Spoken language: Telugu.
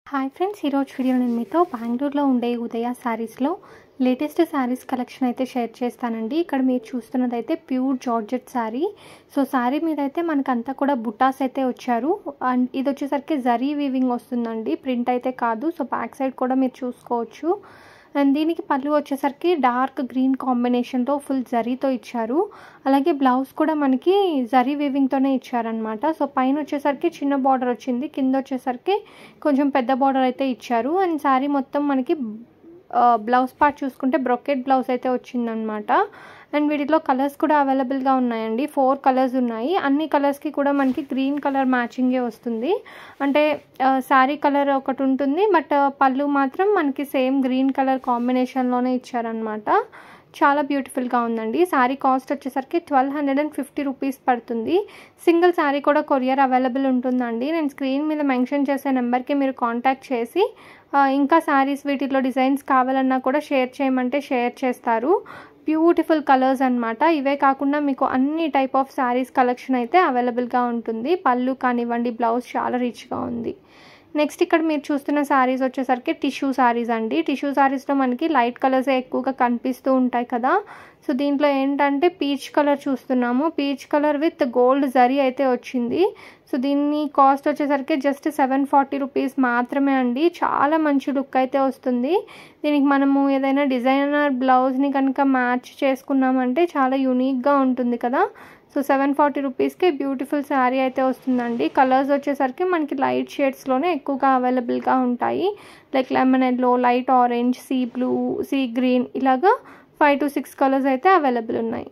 హాయ్ ఫ్రెండ్స్, ఈరోజు వీడియో నేను మీతో బెంగళూరులో ఉండే ఉదయ శారీస్లో లేటెస్ట్ శారీస్ కలెక్షన్ అయితే షేర్ చేస్తానండి. ఇక్కడ మీరు చూస్తున్నదైతే pure georgette sari. So sari మీద అయితే మనకంతా కూడా బుటాస్ అయితే వచ్చారు. అండ్ ఇది వచ్చేసరికి జరీ వీవింగ్ వస్తుందండి, ప్రింట్ అయితే కాదు. సో బ్యాక్ సైడ్ కూడా మీరు చూసుకోవచ్చు. అండ్ దీనికి పళ్ళు వచ్చేసరికి డార్క్ గ్రీన్ కాంబినేషన్తో ఫుల్ జరీతో ఇచ్చారు. అలాగే బ్లౌజ్ కూడా మనకి జరీ వీవింగ్తోనే ఇచ్చారనమాట. సో పైన వచ్చేసరికి చిన్న బార్డర్ వచ్చింది, కింద వచ్చేసరికి కొంచెం పెద్ద బార్డర్ అయితే ఇచ్చారు. అండ్ శారీ మొత్తం మనకి బ్లౌజ్ పార్ట్ చూసుకుంటే బ్రొకెట్ బ్లౌజ్ అయితే వచ్చిందనమాట. అండ్ వీటిలో కలర్స్ కూడా అవైలబుల్గా ఉన్నాయండి. 4 కలర్స్ ఉన్నాయి. అన్ని కలర్స్కి కూడా మనకి గ్రీన్ కలర్ మ్యాచింగే వస్తుంది. అంటే శారీ కలర్ ఒకటి ఉంటుంది, బట్ పళ్ళు మాత్రం మనకి సేమ్ గ్రీన్ కలర్ కాంబినేషన్లోనే ఇచ్చారనమాట. చాలా బ్యూటిఫుల్గా ఉందండి. శారీ కాస్ట్ వచ్చేసరికి 1250 రూపీస్ పడుతుంది. సింగిల్ శారీ కూడా కొరియర్ అవైలబుల్ ఉంటుందండి. నేను స్క్రీన్ మీద మెన్షన్ చేసే నెంబర్కి మీరు కాంటాక్ట్ చేసి ఇంకా శారీస్ వీటిలో డిజైన్స్ కావాలన్నా కూడా షేర్ చేయమంటే షేర్ చేస్తారు. బ్యూటిఫుల్ కలర్స్ అనమాట. ఇవే కాకుండా మీకు అన్ని టైప్ ఆఫ్ శారీస్ కలెక్షన్ అయితే అవైలబుల్గా ఉంటుంది. పళ్ళు కానివ్వండి, బ్లౌజ్ చాలా రిచ్గా ఉంది. నెక్స్ట్ ఇక్కడ మీరు చూస్తున్న శారీస్ వచ్చేసరికి టిష్యూ శారీస్ అండి. టిష్యూ శారీస్లో మనకి లైట్ కలర్సే ఎక్కువగా కనిపిస్తూ ఉంటాయి కదా. సో దీంట్లో ఏంటంటే పీచ్ కలర్ చూస్తున్నాము. Peach colour with gold zari అయితే వచ్చింది. సో దీన్ని కాస్ట్ వచ్చేసరికి జస్ట్ 740 రూపీస్ మాత్రమే అండి. చాలా మంచి లుక్ అయితే వస్తుంది. దీనికి మనము ఏదైనా డిజైనర్ బ్లౌజ్ని కనుక మ్యాచ్ చేసుకున్నామంటే చాలా యూనిక్గా ఉంటుంది కదా. సో 740 రూపీస్కి బ్యూటిఫుల్ శారీ అయితే వస్తుందండి. కలర్స్ వచ్చేసరికి మనకి లైట్ షేడ్స్లోనే ఎక్కువగా అవైలబుల్గా ఉంటాయి. Like lemon yellow, light orange, sea blue, sea green, ఇలాగా 5 to 6 కలర్స్ అయితే అవైలబుల్ ఉన్నాయి.